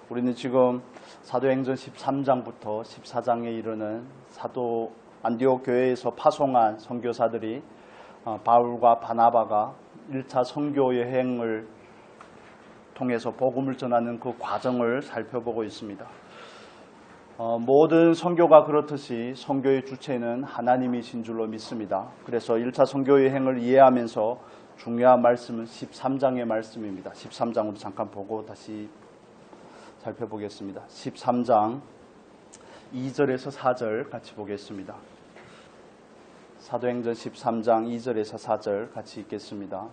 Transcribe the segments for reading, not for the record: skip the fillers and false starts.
우리는 지금 사도행전 13장부터 14장에 이르는 사도 안디옥 교회에서 파송한 선교사들이 바울과 바나바가 1차 선교 여행을 통해서 복음을 전하는 그 과정을 살펴보고 있습니다. 모든 선교가 그렇듯이 선교의 주체는 하나님이신 줄로 믿습니다. 그래서 1차 선교 여행을 이해하면서 중요한 말씀은 13장의 말씀입니다. 13장으로 잠깐 보고 다시 살펴보겠습니다. 13장 2절에서 4절 같이 보겠습니다. 사도행전 13장 2절에서 4절 같이 읽겠습니다.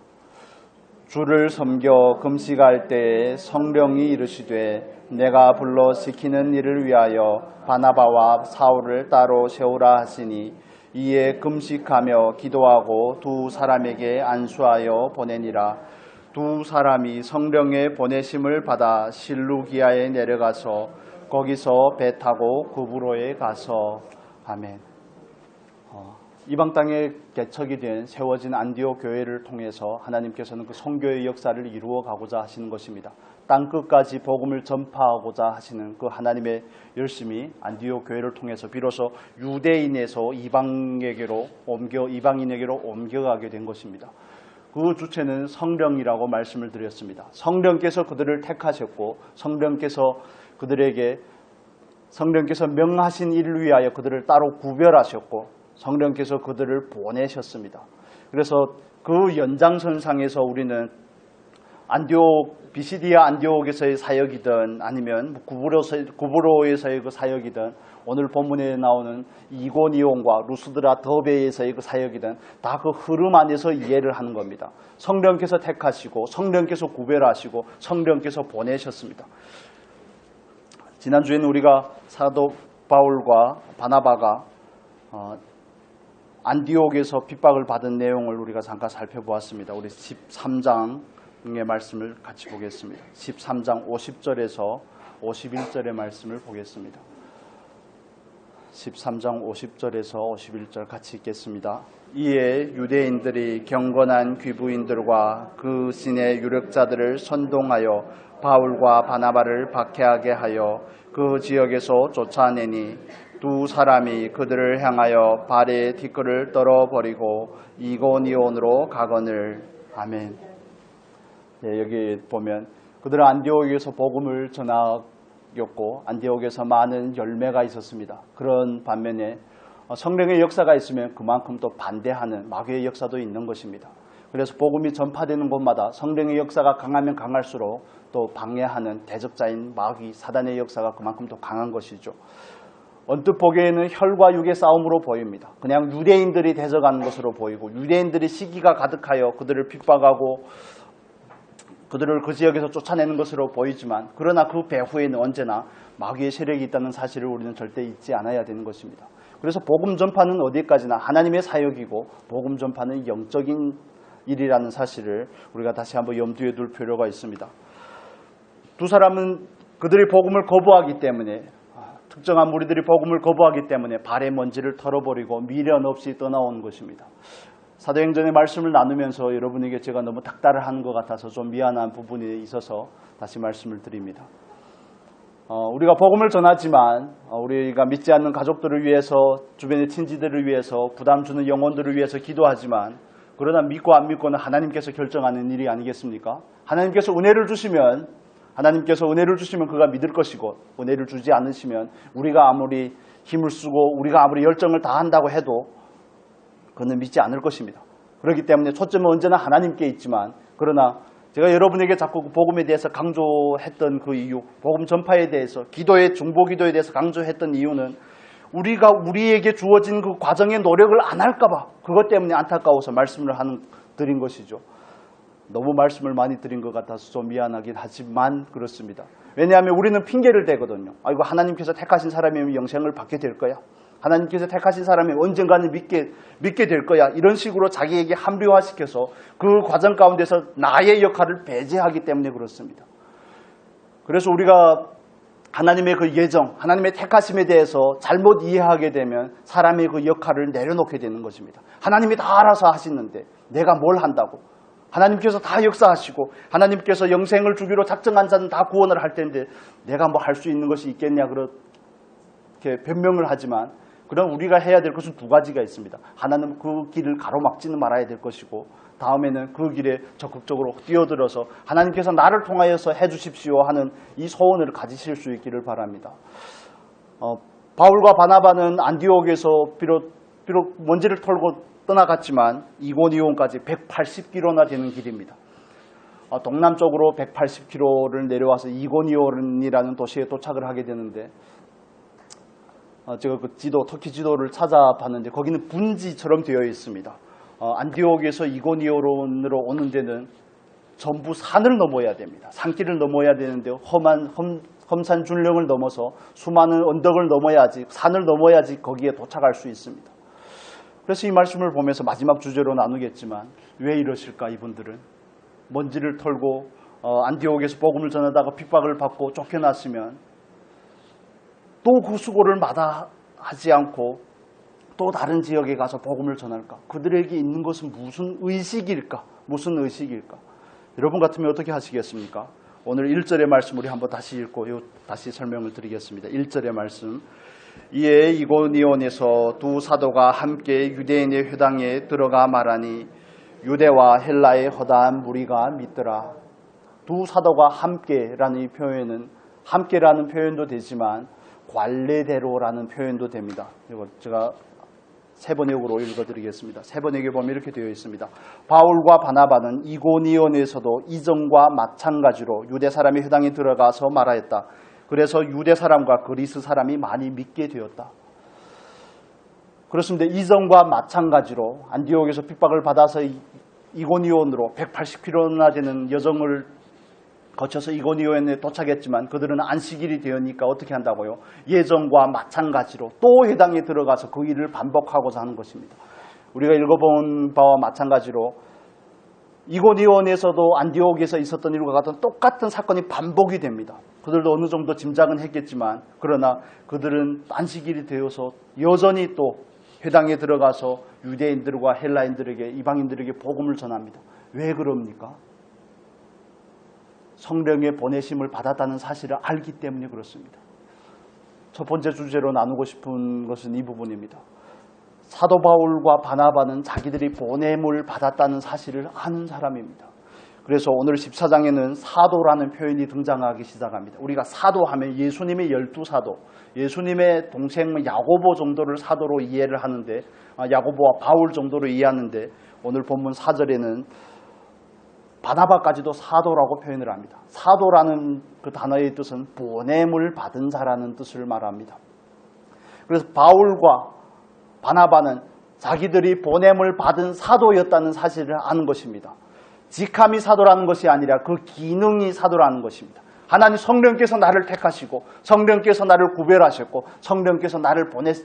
주를 섬겨 금식할 때에 성령이 이르시되 내가 불러 시키는 일을 위하여 바나바와 사울을 따로 세우라 하시니 이에 금식하며 기도하고 두 사람에게 안수하여 보내니라. 두 사람이 성령의 보내심을 받아 실루기아에 내려가서 거기서 배 타고 구브로에 가서 아멘. 이방 땅에 개척이 된 세워진 안디옥 교회를 통해서 하나님께서는 그 선교의 역사를 이루어 가고자 하시는 것입니다. 땅 끝까지 복음을 전파하고자 하시는 그 하나님의 열심이 안디옥 교회를 통해서 비로소 유대인에서 이방인에게로 옮겨가게 된 것입니다. 그 주체는 성령이라고 말씀을 드렸습니다. 성령께서 그들을 택하셨고 성령께서 명하신 일을 위하여 그들을 따로 구별하셨고 성령께서 그들을 보내셨습니다. 그래서 그 연장선상에서 우리는 비시디아 안디옥에서의 사역이든 아니면 구브로에서의 그 사역이든 오늘 본문에 나오는 이고니온과 루스드라 더베에서의 그 사역이든 다 그 흐름 안에서 이해를 하는 겁니다. 성령께서 택하시고 성령께서 구별하시고 성령께서 보내셨습니다. 지난주에는 우리가 사도 바울과 바나바가 안디옥에서 핍박을 받은 내용을 우리가 잠깐 살펴보았습니다. 우리 13장의 말씀을 같이 보겠습니다. 13장 50절에서 51절의 말씀을 보겠습니다. 13장 50절에서 51절 같이 읽겠습니다. 이에 유대인들이 경건한 귀부인들과 그 신의 유력자들을 선동하여 바울과 바나바를 박해하게 하여 그 지역에서 쫓아내니 두 사람이 그들을 향하여 발에 티끌을 떨어버리고 이고니온으로 가거늘. 아멘. 네, 여기 보면 그들은 안디옥에서 복음을 전하였고 안디옥에서 많은 열매가 있었습니다. 그런 반면에 성령의 역사가 있으면 그만큼 또 반대하는 마귀의 역사도 있는 것입니다. 그래서 복음이 전파되는 곳마다 성령의 역사가 강하면 강할수록 또 방해하는 대적자인 마귀 사단의 역사가 그만큼 더 강한 것이죠. 언뜻 보기에는 혈과 육의 싸움으로 보입니다. 그냥 유대인들이 대적하는 것으로 보이고 유대인들이 시기가 가득하여 그들을 핍박하고 그들을 그 지역에서 쫓아내는 것으로 보이지만 그러나 그 배후에는 언제나 마귀의 세력이 있다는 사실을 우리는 절대 잊지 않아야 되는 것입니다. 그래서 복음 전파는 어디까지나 하나님의 사역이고 복음 전파는 영적인 일이라는 사실을 우리가 다시 한번 염두에 둘 필요가 있습니다. 두 사람은 그들이 복음을 거부하기 때문에 특정한 무리들이 복음을 거부하기 때문에 발의 먼지를 털어버리고 미련 없이 떠나온 것입니다. 사도행전의 말씀을 나누면서 여러분에게 제가 너무 닥달을 하는 것 같아서 좀 미안한 부분이 있어서 다시 말씀을 드립니다. 우리가 복음을 전하지만 우리가 믿지 않는 가족들을 위해서 주변의 친지들을 위해서 부담 주는 영혼들을 위해서 기도하지만 그러나 믿고 안 믿고는 하나님께서 결정하는 일이 아니겠습니까? 하나님께서 은혜를 주시면 그가 믿을 것이고 은혜를 주지 않으시면 우리가 아무리 힘을 쓰고 우리가 아무리 열정을 다한다고 해도 그는 믿지 않을 것입니다. 그렇기 때문에 초점은 언제나 하나님께 있지만 그러나 제가 여러분에게 자꾸 복음에 대해서 강조했던 그 이유, 복음 전파에 대해서 중보기도에 대해서 강조했던 이유는 우리가 우리에게 주어진 그 과정의 노력을 안 할까 봐 그것 때문에 안타까워서 말씀을 드린 것이죠. 너무 말씀을 많이 드린 것 같아서 좀 미안하긴 하지만 그렇습니다. 왜냐하면 우리는 핑계를 대거든요. 이거 하나님께서 택하신 사람이면 영생을 받게 될 거야. 하나님께서 택하신 사람이 언젠가는 믿게 될 거야. 이런 식으로 자기에게 합리화시켜서 그 과정 가운데서 나의 역할을 배제하기 때문에 그렇습니다. 그래서 우리가 하나님의 그 예정, 하나님의 택하심에 대해서 잘못 이해하게 되면 사람의 그 역할을 내려놓게 되는 것입니다. 하나님이 다 알아서 하시는데 내가 뭘 한다고? 하나님께서 다 역사하시고 하나님께서 영생을 주기로 작정한 자는 다 구원을 할 텐데 내가 뭐 할 수 있는 것이 있겠냐 그렇게 변명을 하지만 그럼 우리가 해야 될 것은 두 가지가 있습니다. 하나는 그 길을 가로막지는 말아야 될 것이고 다음에는 그 길에 적극적으로 뛰어들어서 하나님께서 나를 통하여서 해주십시오 하는 이 소원을 가지실 수 있기를 바랍니다. 바울과 바나바는 안디옥에서 비록 먼지를 털고 떠나갔지만 이고니온까지 180km나 되는 길입니다. 동남쪽으로 180km를 내려와서 이고니온이라는 도시에 도착을 하게 되는데 제가 그 터키 지도를 찾아봤는데 거기는 분지처럼 되어 있습니다. 안디옥에서 이고니온으로 오는 데는 전부 산을 넘어야 됩니다. 산길을 넘어야 되는데 험산 줄령을 넘어서 수많은 언덕을 넘어야지, 산을 넘어야지 거기에 도착할 수 있습니다. 그래서 이 말씀을 보면서 마지막 주제로 나누겠지만 왜 이러실까 이분들은? 먼지를 털고 안디옥에서 복음을 전하다가 핍박을 받고 쫓겨났으면 또 그 수고를 마다하지 않고 또 다른 지역에 가서 복음을 전할까? 그들에게 있는 것은 무슨 의식일까? 무슨 의식일까? 여러분 같으면 어떻게 하시겠습니까? 오늘 1절의 말씀 우리 한번 다시 읽고 다시 설명을 드리겠습니다. 1절의 말씀. 이에 이고니온에서 두 사도가 함께 유대인의 회당에 들어가 말하니 유대와 헬라의 허다한 무리가 믿더라. 두 사도가 함께라는 이 표현은 함께라는 표현도 되지만 관례대로라는 표현도 됩니다. 이거 제가 세번역으로 읽어드리겠습니다. 세번역에 보면 이렇게 되어 있습니다. 바울과 바나바는 이고니온에서도 이전과 마찬가지로 유대 사람의 회당에 들어가서 말하였다. 그래서 유대 사람과 그리스 사람이 많이 믿게 되었다. 그렇습니다. 이전과 마찬가지로 안디옥에서 핍박을 받아서 이고니온으로 180km나 되는 여정을 거쳐서 이고니온에 도착했지만 그들은 안식일이 되었으니까 어떻게 한다고요? 예전과 마찬가지로 또 회당에 들어가서 그 일을 반복하고자 하는 것입니다. 우리가 읽어본 바와 마찬가지로 이고니온에서도 안디옥에서 있었던 일과 같은 똑같은 사건이 반복이 됩니다. 그들도 어느 정도 짐작은 했겠지만 그러나 그들은 안식일이 되어서 여전히 또 회당에 들어가서 유대인들과 헬라인들에게 이방인들에게 복음을 전합니다. 왜 그럽니까? 성령의 보내심을 받았다는 사실을 알기 때문에 그렇습니다. 첫 번째 주제로 나누고 싶은 것은 이 부분입니다. 사도 바울과 바나바는 자기들이 보냄을 받았다는 사실을 아는 사람입니다. 그래서 오늘 14장에는 사도라는 표현이 등장하기 시작합니다. 우리가 사도하면 예수님의 12사도, 예수님의 동생 야고보 정도를 사도로 이해를 하는데 야고보와 바울 정도로 이해하는데 오늘 본문 4절에는 바나바까지도 사도라고 표현을 합니다. 사도라는 그 단어의 뜻은 보냄을 받은 자라는 뜻을 말합니다. 그래서 바울과 바나바는 자기들이 보냄을 받은 사도였다는 사실을 아는 것입니다. 직함이 사도라는 것이 아니라 그 기능이 사도라는 것입니다. 하나님 성령께서 나를 택하시고 성령께서 나를 구별하셨고 성령께서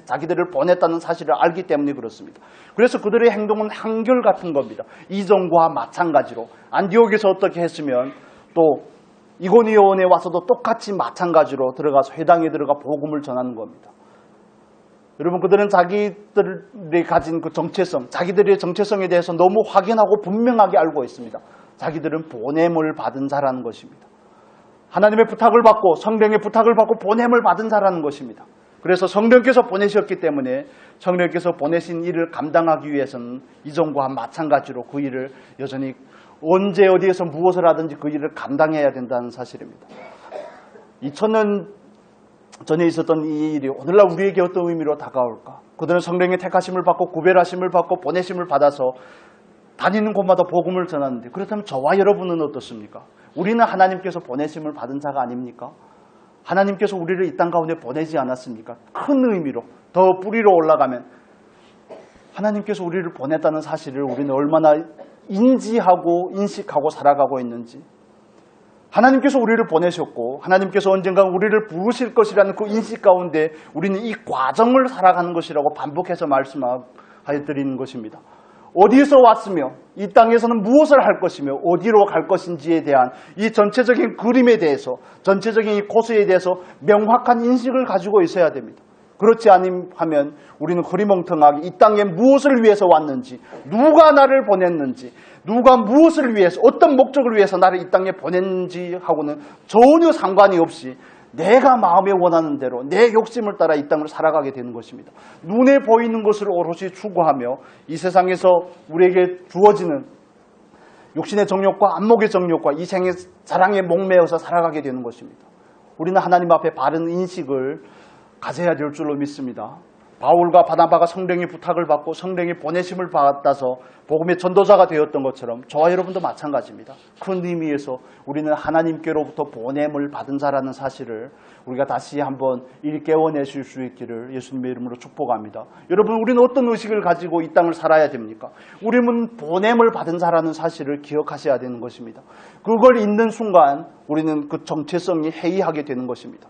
자기들을 보냈다는 사실을 알기 때문에 그렇습니다. 그래서 그들의 행동은 한결같은 겁니다. 이전과 마찬가지로 안디옥에서 어떻게 했으면 또 이고니온에 와서도 똑같이 마찬가지로 들어가서 회당에 들어가 복음을 전하는 겁니다. 여러분 그들은 자기들이 가진 그 정체성, 자기들의 정체성에 대해서 너무 확연하고 분명하게 알고 있습니다. 자기들은 보냄을 받은 자라는 것입니다. 하나님의 부탁을 받고 성령의 부탁을 받고 보냄을 받은 자라는 것입니다. 그래서 성령께서 보내셨기 때문에 성령께서 보내신 일을 감당하기 위해서는 이전과 마찬가지로 그 일을 여전히 언제 어디에서 무엇을 하든지 그 일을 감당해야 된다는 사실입니다. 2000년 전에 있었던 이 일이 오늘날 우리에게 어떤 의미로 다가올까? 그들은 성령의 택하심을 받고 구별하심을 받고 보내심을 받아서 다니는 곳마다 복음을 전하는데 그렇다면 저와 여러분은 어떻습니까? 우리는 하나님께서 보내심을 받은 자가 아닙니까? 하나님께서 우리를 이 땅 가운데 보내지 않았습니까? 큰 의미로 더 뿌리로 올라가면 하나님께서 우리를 보냈다는 사실을 우리는 얼마나 인지하고 인식하고 살아가고 있는지 하나님께서 우리를 보내셨고 하나님께서 언젠가 우리를 부르실 것이라는 그 인식 가운데 우리는 이 과정을 살아가는 것이라고 반복해서 말씀하여 드리는 것입니다. 어디서 왔으며 이 땅에서는 무엇을 할 것이며 어디로 갈 것인지에 대한 이 전체적인 그림에 대해서 전체적인 이 코스에 대해서 명확한 인식을 가지고 있어야 됩니다. 그렇지 아니하면 우리는 흐리멍텅하게 이 땅에 무엇을 위해서 왔는지, 누가 나를 보냈는지, 누가 무엇을 위해서, 어떤 목적을 위해서 나를 이 땅에 보냈는지 하고는 전혀 상관이 없이 내가 마음에 원하는 대로 내 욕심을 따라 이 땅을 살아가게 되는 것입니다. 눈에 보이는 것을 오롯이 추구하며 이 세상에서 우리에게 주어지는 육신의 정욕과 안목의 정욕과 이 생의 자랑에 목매어서 살아가게 되는 것입니다. 우리는 하나님 앞에 바른 인식을 가져야 될 줄로 믿습니다. 바울과 바나바가 성령의 부탁을 받고 성령의 보내심을 받아서 복음의 전도자가 되었던 것처럼 저와 여러분도 마찬가지입니다. 큰 의미에서 우리는 하나님께로부터 보냄을 받은 자라는 사실을 우리가 다시 한번 일깨워내실 수 있기를 예수님의 이름으로 축복합니다. 여러분, 우리는 어떤 의식을 가지고 이 땅을 살아야 됩니까? 우리는 보냄을 받은 자라는 사실을 기억하셔야 되는 것입니다. 그걸 잊는 순간 우리는 그 정체성이 해이하게 되는 것입니다.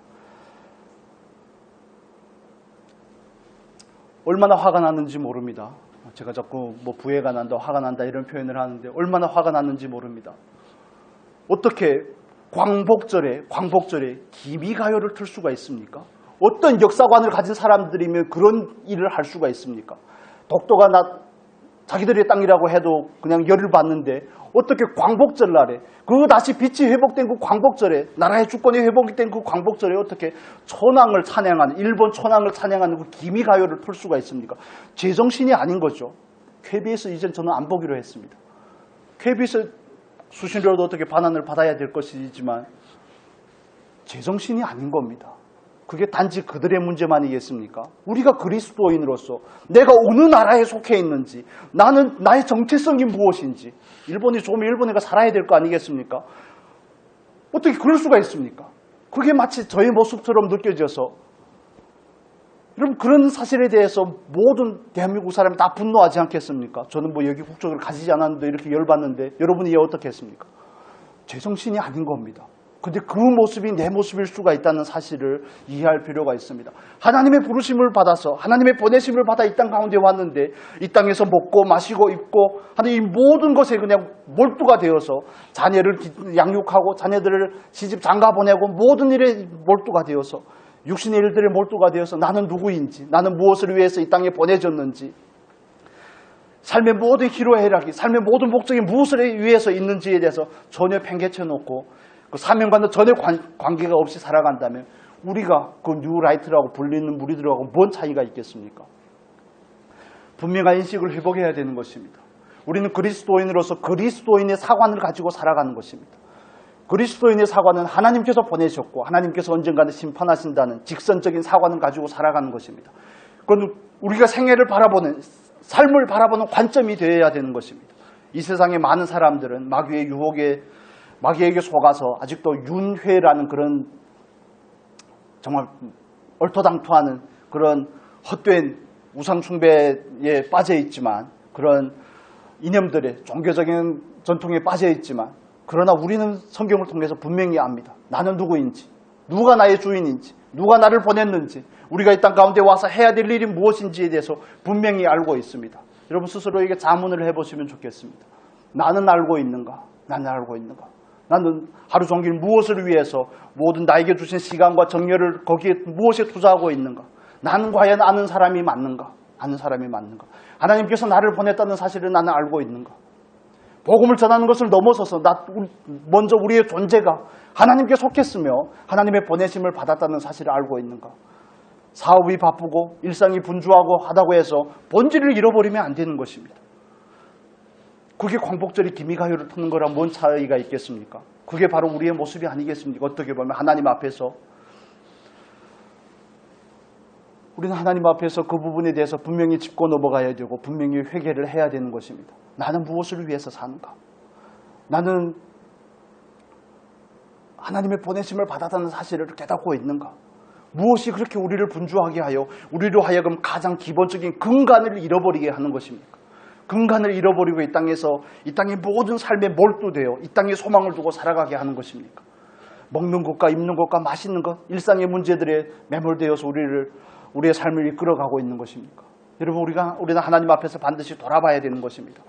얼마나 화가 났는지 모릅니다. 제가 자꾸 부해가 난다, 화가 난다 이런 표현을 하는데 얼마나 화가 났는지 모릅니다. 어떻게 광복절에 기미가요를 틀 수가 있습니까? 어떤 역사관을 가진 사람들이면 그런 일을 할 수가 있습니까? 독도가 자기들의 땅이라고 해도 그냥 열을 받는데 어떻게 광복절 날에 그 다시 빛이 회복된 그 광복절에, 나라의 주권이 회복된 그 광복절에 어떻게 천황을 찬양하는, 일본 천황을 찬양하는 그 기미가요를 틀 수가 있습니까? 제정신이 아닌 거죠. KBS 이젠 저는 안 보기로 했습니다. KBS 수신료도 어떻게 반환을 받아야 될 것이지만 제정신이 아닌 겁니다. 그게 단지 그들의 문제만이겠습니까? 우리가 그리스도인으로서 내가 어느 나라에 속해 있는지, 나는 나의 정체성이 무엇인지, 일본이 좋으면 일본에가 살아야 될 거 아니겠습니까? 어떻게 그럴 수가 있습니까? 그게 마치 저의 모습처럼 느껴져서, 여러분, 그런 사실에 대해서 모든 대한민국 사람이 다 분노하지 않겠습니까? 저는 여기 국적을 가지지 않았는데 이렇게 열받는데 여러분이 어떻게 했습니까? 제정신이 아닌 겁니다. 근데 그 모습이 내 모습일 수가 있다는 사실을 이해할 필요가 있습니다. 하나님의 부르심을 받아서, 하나님의 보내심을 받아 이 땅 가운데 왔는데 이 땅에서 먹고 마시고 입고 하는 이 모든 것에 그냥 몰두가 되어서 자녀를 양육하고 자녀들을 시집 장가 보내고 모든 일에 몰두가 되어서 육신의 일들에 몰두가 되어서 나는 누구인지, 나는 무엇을 위해서 이 땅에 보내졌는지, 삶의 모든 희로애락이, 삶의 모든 목적이 무엇을 위해서 있는지에 대해서 전혀 팽개쳐 놓고 그 사명과는 전혀 관계가 없이 살아간다면 우리가 그 뉴라이트라고 불리는 무리들하고 뭔 차이가 있겠습니까? 분명한 인식을 회복해야 되는 것입니다. 우리는 그리스도인으로서 그리스도인의 사관을 가지고 살아가는 것입니다. 그리스도인의 사관은 하나님께서 보내셨고 하나님께서 언젠가는 심판하신다는 직선적인 사관을 가지고 살아가는 것입니다. 그건 우리가 생애를 바라보는, 삶을 바라보는 관점이 되어야 되는 것입니다. 이 세상의 많은 사람들은 마귀의 마귀에게 속아서 아직도 윤회라는 그런 정말 얼토당토하는 그런 헛된 우상숭배에 빠져 있지만, 그런 이념들의 종교적인 전통에 빠져 있지만, 그러나 우리는 성경을 통해서 분명히 압니다. 나는 누구인지, 누가 나의 주인인지, 누가 나를 보냈는지, 우리가 이 땅 가운데 와서 해야 될 일이 무엇인지에 대해서 분명히 알고 있습니다. 여러분 스스로에게 자문을 해보시면 좋겠습니다. 나는 알고 있는가? 나는 알고 있는가? 나는 하루 종일 무엇을 위해서 모든 나에게 주신 시간과 정열을 거기에 무엇에 투자하고 있는가? 나는 과연 아는 사람이 맞는가? 아는 사람이 맞는가? 하나님께서 나를 보냈다는 사실을 나는 알고 있는가? 복음을 전하는 것을 넘어서서 먼저 우리의 존재가 하나님께 속했으며 하나님의 보내심을 받았다는 사실을 알고 있는가? 사업이 바쁘고 일상이 분주하고 하다고 해서 본질을 잃어버리면 안 되는 것입니다. 그게 광복절이 기미가요를 트는 거랑 뭔 차이가 있겠습니까? 그게 바로 우리의 모습이 아니겠습니까? 어떻게 보면 하나님 앞에서, 우리는 하나님 앞에서 그 부분에 대해서 분명히 짚고 넘어가야 되고 분명히 회개를 해야 되는 것입니다. 나는 무엇을 위해서 사는가? 나는 하나님의 보내심을 받았다는 사실을 깨닫고 있는가? 무엇이 그렇게 우리를 분주하게 하여 우리로 하여금 가장 기본적인 근간을 잃어버리게 하는 것입니까? 근간을 잃어버리고 이 땅에서 이 땅의 모든 삶에 몰두되어 이 땅에 소망을 두고 살아가게 하는 것입니까? 먹는 것과 입는 것과 마시는 것, 일상의 문제들에 매몰되어서 우리의 삶을 이끌어가고 있는 것입니까? 여러분, 우리는 하나님 앞에서 반드시 돌아봐야 되는 것입니다.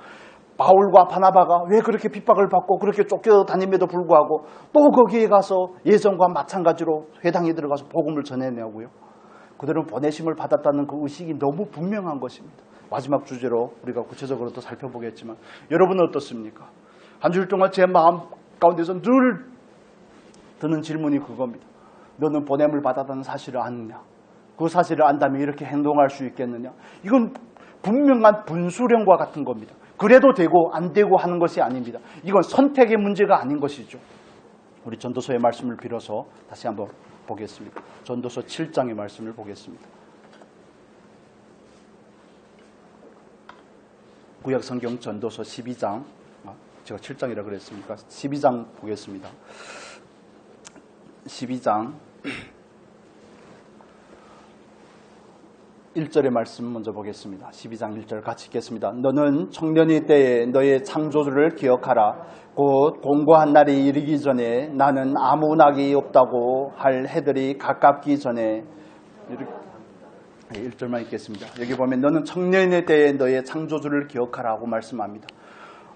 바울과 바나바가 왜 그렇게 핍박을 받고 그렇게 쫓겨다님에도 불구하고 또 거기에 가서 예전과 마찬가지로 회당에 들어가서 복음을 전해내고요. 그들은 보내심을 받았다는 그 의식이 너무 분명한 것입니다. 마지막 주제로 우리가 구체적으로 또 살펴보겠지만 여러분은 어떻습니까? 한 주일 동안 제 마음 가운데서 늘 드는 질문이 그겁니다. 너는 보냄을 받았다는 사실을 아느냐? 그 사실을 안다면 이렇게 행동할 수 있겠느냐? 이건 분명한 분수령과 같은 겁니다. 그래도 되고 안 되고 하는 것이 아닙니다. 이건 선택의 문제가 아닌 것이죠. 우리 전도서의 말씀을 빌어서 다시 한번 보겠습니다. 전도서 7장의 말씀을 보겠습니다. 구약성경 전도서 12장, 제가 7장이라 그랬습니까? 12장 보겠습니다. 12장 1절의 말씀 먼저 보겠습니다. 12장 1절 같이 읽겠습니다. 너는 청년의 때에 너의 창조주를 기억하라. 곧 공고한 날이 이르기 전에 나는 아무 낙이 없다고 할 해들이 가깝기 전에. 1절만 읽겠습니다. 여기 보면 너는 청년의 때에 너의 창조주를 기억하라고 말씀합니다.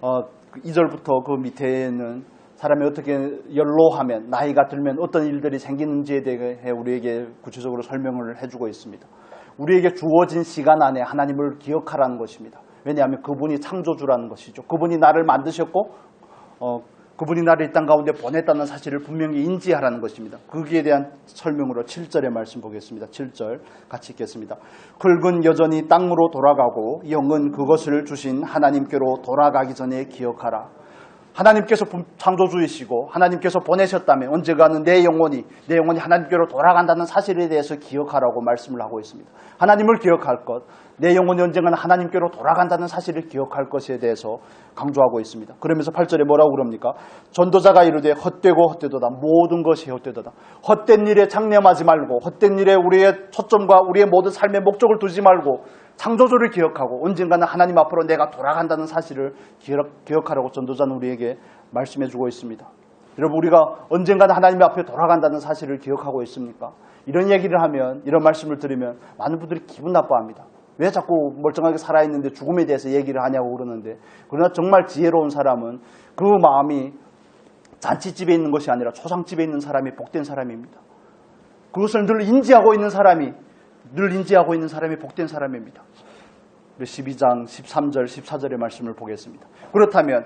2절부터 그 밑에는 사람이 어떻게 연로하면 나이가 들면 어떤 일들이 생기는지에 대해 우리에게 구체적으로 설명을 해주고 있습니다. 우리에게 주어진 시간 안에 하나님을 기억하라는 것입니다. 왜냐하면 그분이 창조주라는 것이죠. 그분이 나를 만드셨고 그분이 나를 이 땅 가운데 보냈다는 사실을 분명히 인지하라는 것입니다. 거기에 대한 설명으로 7절의 말씀 보겠습니다. 7절 같이 읽겠습니다. 흙은 여전히 땅으로 돌아가고 영은 그것을 주신 하나님께로 돌아가기 전에 기억하라. 하나님께서 창조주이시고 하나님께서 보내셨다면 언젠가는 내 영혼이 하나님께로 돌아간다는 사실에 대해서 기억하라고 말씀을 하고 있습니다. 하나님을 기억할 것, 내 영혼이 언젠가는 하나님께로 돌아간다는 사실을 기억할 것에 대해서 강조하고 있습니다. 그러면서 8절에 뭐라고 그럽니까? 전도자가 이르되 헛되고 헛되도다. 모든 것이 헛되도다. 헛된 일에 장념하지 말고 헛된 일에 우리의 초점과 우리의 모든 삶의 목적을 두지 말고 창조주를 기억하고 언젠가는 하나님 앞으로 내가 돌아간다는 사실을 기억하라고 전도자는 우리에게 말씀해주고 있습니다. 여러분, 우리가 언젠가는 하나님 앞에 돌아간다는 사실을 기억하고 있습니까? 이런 얘기를 하면, 이런 말씀을 들으면 많은 분들이 기분 나빠합니다. 왜 자꾸 멀쩡하게 살아있는데 죽음에 대해서 얘기를 하냐고 그러는데, 그러나 정말 지혜로운 사람은 그 마음이 잔치집에 있는 것이 아니라 초상집에 있는 사람이 복된 사람입니다. 그것을 늘 인지하고 있는 사람이 복된 사람입니다. 12장 13절 14절의 말씀을 보겠습니다. 그렇다면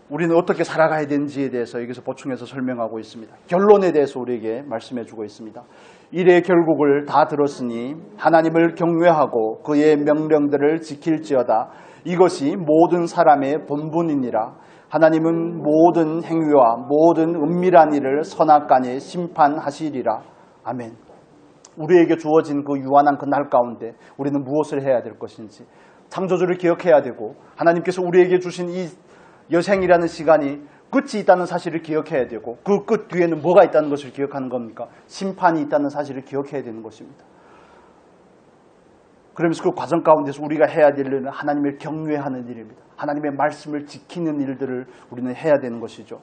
우리는 어떻게 살아가야 되는지에 대해서 여기서 보충해서 설명하고 있습니다. 결론에 대해서 우리에게 말씀해 주고 있습니다. 일의 결국을 다 들었으니 하나님을 경외하고 그의 명령들을 지킬지어다. 이것이 모든 사람의 본분이니라. 하나님은 모든 행위와 모든 은밀한 일을 선악간에 심판하시리라. 아멘. 우리에게 주어진 그 유한한 그 날 가운데 우리는 무엇을 해야 될 것인지, 창조주를 기억해야 되고 하나님께서 우리에게 주신 이 여생이라는 시간이 끝이 있다는 사실을 기억해야 되고 그 끝 뒤에는 뭐가 있다는 것을 기억하는 겁니까? 심판이 있다는 사실을 기억해야 되는 것입니다. 그러면서 그 과정 가운데서 우리가 해야 될 일은 하나님을 경외하는 일입니다. 하나님의 말씀을 지키는 일들을 우리는 해야 되는 것이죠.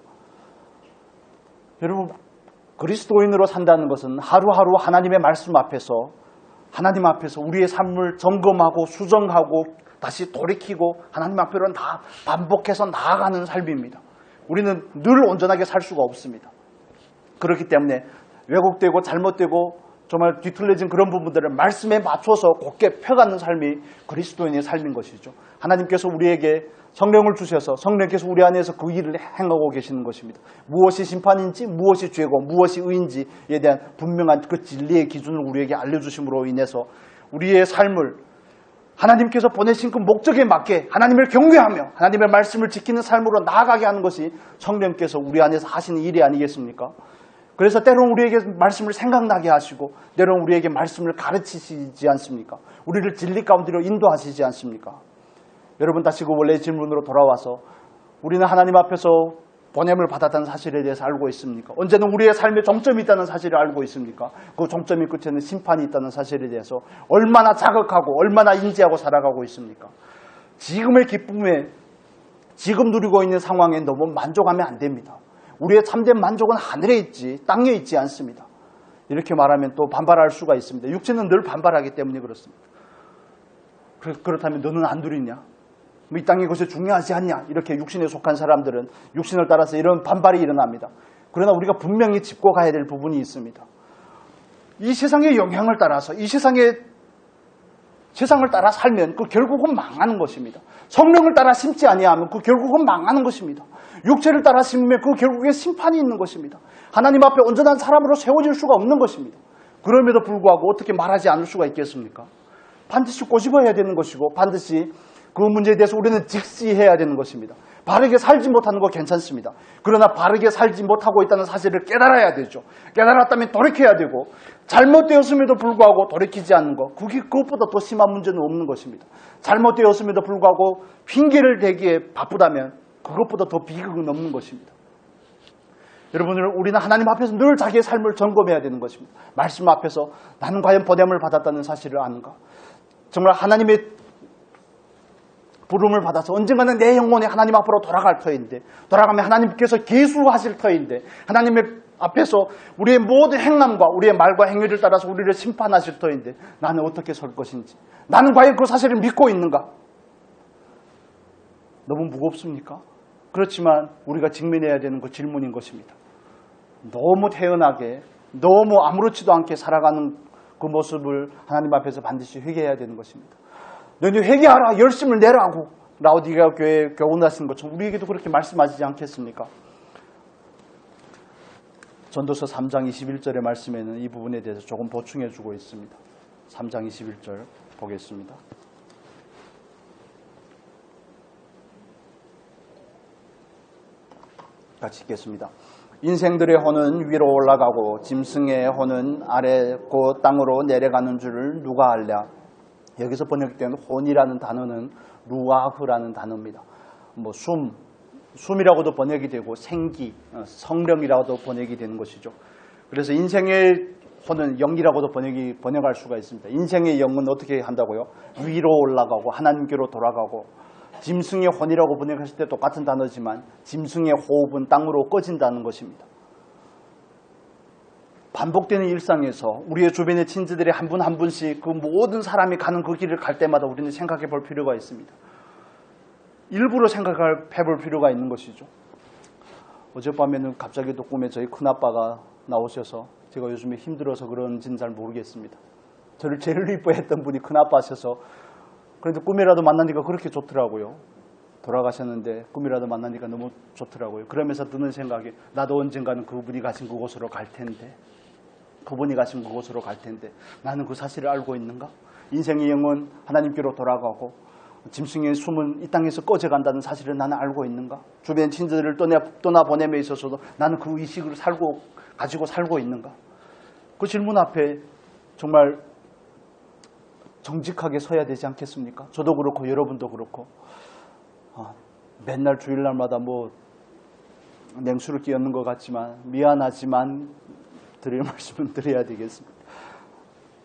여러분, 그리스도인으로 산다는 것은 하루하루 하나님의 말씀 앞에서, 하나님 앞에서 우리의 삶을 점검하고 수정하고 다시 돌이키고 하나님 앞으로 다 반복해서 나아가는 삶입니다. 우리는 늘 온전하게 살 수가 없습니다. 그렇기 때문에 왜곡되고 잘못되고 정말 뒤틀려진 그런 부분들을 말씀에 맞춰서 곧게 펴가는 삶이 그리스도인의 삶인 것이죠. 하나님께서 우리에게 성령을 주셔서 성령께서 우리 안에서 그 일을 행하고 계시는 것입니다. 무엇이 심판인지, 무엇이 죄고, 무엇이 의인지에 대한 분명한 그 진리의 기준을 우리에게 알려주심으로 인해서 우리의 삶을 하나님께서 보내신 그 목적에 맞게 하나님을 경외하며 하나님의 말씀을 지키는 삶으로 나아가게 하는 것이 성령께서 우리 안에서 하시는 일이 아니겠습니까? 그래서 때로는 우리에게 말씀을 생각나게 하시고 때로는 우리에게 말씀을 가르치시지 않습니까? 우리를 진리 가운데로 인도하시지 않습니까? 여러분, 다시 그 원래의 질문으로 돌아와서 우리는 하나님 앞에서 보냄을 받았다는 사실에 대해서 알고 있습니까? 언제는 우리의 삶에 종점이 있다는 사실을 알고 있습니까? 그 종점의 끝에는 심판이 있다는 사실에 대해서 얼마나 자극하고 얼마나 인지하고 살아가고 있습니까? 지금의 기쁨에, 지금 누리고 있는 상황에 너무 만족하면 안 됩니다. 우리의 참된 만족은 하늘에 있지 땅에 있지 않습니다. 이렇게 말하면 또 반발할 수가 있습니다. 육체는 늘 반발하기 때문에 그렇습니다. 그렇다면 너는 안 누리냐? 이 땅의 것이 중요하지 않냐? 이렇게 육신에 속한 사람들은 육신을 따라서 이런 반발이 일어납니다. 그러나 우리가 분명히 짚고 가야 될 부분이 있습니다. 이 세상의 영향을 따라서 이 세상을 따라 살면 그 결국은 망하는 것입니다. 성령을 따라 심지 아니하면 그 결국은 망하는 것입니다. 육체를 따라 심으면 그 결국에 심판이 있는 것입니다. 하나님 앞에 온전한 사람으로 세워질 수가 없는 것입니다. 그럼에도 불구하고 어떻게 말하지 않을 수가 있겠습니까? 반드시 꼬집어야 되는 것이고 반드시 그 문제에 대해서 우리는 직시해야 되는 것입니다. 바르게 살지 못하는 거 괜찮습니다. 그러나 바르게 살지 못하고 있다는 사실을 깨달아야 되죠. 깨달았다면 돌이켜야 되고 잘못되었음에도 불구하고 돌이키지 않는 것, 그것보다 더 심한 문제는 없는 것입니다. 잘못되었음에도 불구하고 핑계를 대기에 바쁘다면 그것보다 더 비극은 없는 것입니다. 여러분들, 우리는 하나님 앞에서 늘 자기의 삶을 점검해야 되는 것입니다. 말씀 앞에서 나는 과연 보냄을 받았다는 사실을 아는가? 정말 하나님의 부름을 받아서 언젠가는 내 영혼이 하나님 앞으로 돌아갈 터인데, 돌아가면 하나님께서 계수하실 터인데, 하나님의 앞에서 우리의 모든 행함과 우리의 말과 행위를 따라서 우리를 심판하실 터인데 나는 어떻게 설 것인지, 나는 과연 그 사실을 믿고 있는가? 너무 무겁습니까? 그렇지만 우리가 직면해야 되는 그 질문인 것입니다. 너무 태연하게, 너무 아무렇지도 않게 살아가는 그 모습을 하나님 앞에서 반드시 회개해야 되는 것입니다. 너희 회개하라, 열심을 내라고 라오디게아 교회에 교훈하시는 것처럼 우리에게도 그렇게 말씀하시지 않겠습니까? 전도서 3장 21절의 말씀에는 이 부분에 대해서 조금 보충해 주고 있습니다. 3장 21절 보겠습니다. 같이 읽겠습니다. 인생들의 혼은 위로 올라가고 짐승의 혼은 아래 곧 땅으로 내려가는 줄을 누가 알랴. 여기서 번역된 혼이라는 단어는 루아흐라는 단어입니다. 숨이라고도 번역이 되고 생기, 성령이라고도 번역이 되는 것이죠. 그래서 인생의 혼은 영이라고도 번역할 수가 있습니다. 인생의 영은 어떻게 한다고요? 위로 올라가고 하나님께로 돌아가고, 짐승의 혼이라고 번역했을 때 똑같은 단어지만 짐승의 호흡은 땅으로 꺼진다는 것입니다. 반복되는 일상에서 우리의 주변의 친지들이 한 분 한 분씩 그 모든 사람이 가는 그 길을 갈 때마다 우리는 생각해 볼 필요가 있습니다. 일부러 생각해 볼 필요가 있는 것이죠. 어젯밤에는 갑자기 또 꿈에 저희 큰아빠가 나오셔서, 제가 요즘에 힘들어서 그런지는 잘 모르겠습니다. 저를 제일 이뻐했던 분이 큰아빠셔서, 그런데 꿈이라도 만나니까 그렇게 좋더라고요. 돌아가셨는데 꿈이라도 만나니까 너무 좋더라고요. 그러면서 드는 생각이, 나도 언젠가는 그분이 가신 그곳으로 갈 텐데, 그분이 가신 그곳으로 갈 텐데 나는 그 사실을 알고 있는가? 인생의 영은 하나님께로 돌아가고 짐승의 숨은 이 땅에서 꺼져간다는 사실을 나는 알고 있는가? 주변 친구들을 떠나보냄에 있어서도 나는 그 의식을 가지고 살고 있는가? 그 질문 앞에 정말 정직하게 서야 되지 않겠습니까? 저도 그렇고 여러분도 그렇고, 맨날 주일날마다 냉수를 끼얹는 것 같지만 미안하지만 드릴 말씀은 드려야 되겠습니다.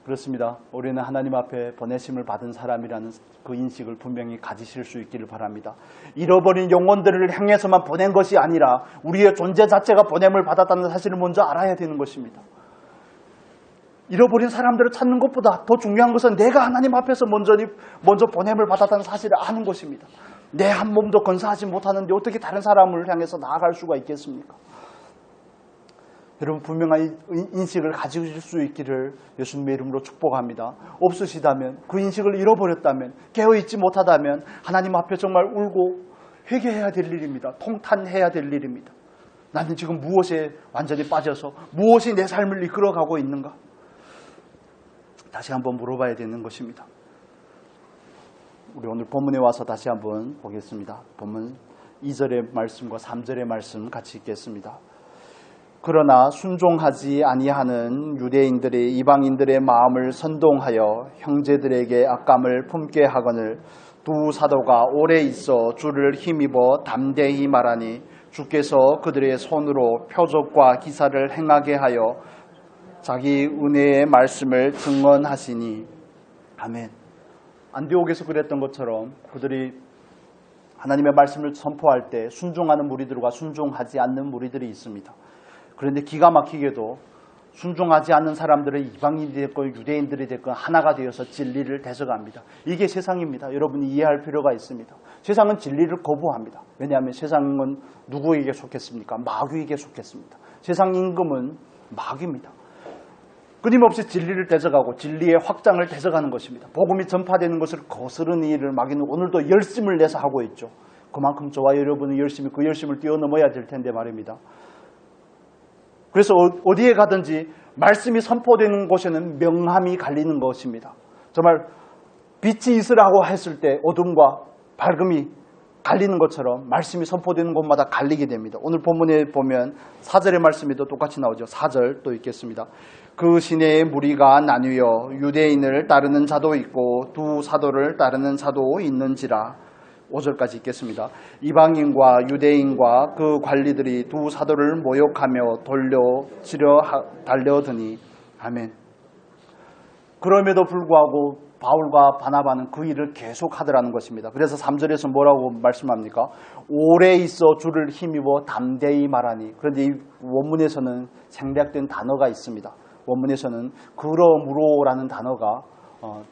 그렇습니다. 우리는 하나님 앞에 보내심을 받은 사람이라는 그 인식을 분명히 가지실 수 있기를 바랍니다. 잃어버린 영혼들을 향해서만 보낸 것이 아니라 우리의 존재 자체가 보냄을 받았다는 사실을 먼저 알아야 되는 것입니다. 잃어버린 사람들을 찾는 것보다 더 중요한 것은 내가 하나님 앞에서 먼저 보냄을 받았다는 사실을 아는 것입니다. 내 한 몸도 건사하지 못하는데 어떻게 다른 사람을 향해서 나아갈 수가 있겠습니까? 여러분, 분명한 인식을 가지실 수 있기를 예수님의 이름으로 축복합니다. 없으시다면, 그 인식을 잃어버렸다면, 깨어있지 못하다면 하나님 앞에 정말 울고 회개해야 될 일입니다. 통탄해야 될 일입니다. 나는 지금 무엇에 완전히 빠져서 무엇이 내 삶을 이끌어가고 있는가? 다시 한번 물어봐야 되는 것입니다. 우리 오늘 본문에 와서 다시 한번 보겠습니다. 본문 2절의 말씀과 3절의 말씀 같이 읽겠습니다. 그러나 순종하지 아니하는 유대인들이 이방인들의 마음을 선동하여 형제들에게 악감을 품게 하거늘 두 사도가 오래 있어 주를 힘입어 담대히 말하니 주께서 그들의 손으로 표적과 기사를 행하게 하여 자기 은혜의 말씀을 증언하시니. 아멘. 안디옥에서 그랬던 것처럼 그들이 하나님의 말씀을 선포할 때 순종하는 무리들과 순종하지 않는 무리들이 있습니다. 그런데 기가 막히게도 순종하지 않는 사람들은 이방인이 됐건 유대인들이 됐건 하나가 되어서 진리를 대적합니다. 이게 세상입니다. 여러분이 이해할 필요가 있습니다. 세상은 진리를 거부합니다. 왜냐하면 세상은 누구에게 속했습니까? 마귀에게 속했습니다. 세상 임금은 마귀입니다. 끊임없이 진리를 대적하고 진리의 확장을 대적하는 것입니다. 복음이 전파되는 것을 거스르는 일을 마귀는 오늘도 열심을 내서 하고 있죠. 그만큼 저와 여러분은 열심히 그 열심을 뛰어넘어야 될 텐데 말입니다. 그래서 어디에 가든지 말씀이 선포되는 곳에는 명함이 갈리는 것입니다. 정말 빛이 있으라고 했을 때 어둠과 밝음이 갈리는 것처럼 말씀이 선포되는 곳마다 갈리게 됩니다. 오늘 본문에 보면 4절의 말씀에도 똑같이 나오죠. 4절 또 읽겠습니다. 그 시내의 무리가 나뉘어 유대인을 따르는 자도 있고 두 사도를 따르는 자도 있는지라. 5절까지 읽겠습니다. 이방인과 유대인과 그 관리들이 두 사도를 모욕하며 돌려치려 달려드니. 아멘. 그럼에도 불구하고 바울과 바나바는 그 일을 계속하더라는 것입니다. 그래서 3절에서 뭐라고 말씀합니까? 오래 있어 주를 힘입어 담대히 말하니. 그런데 이 원문에서는 생략된 단어가 있습니다. 원문에서는 그러므로라는 단어가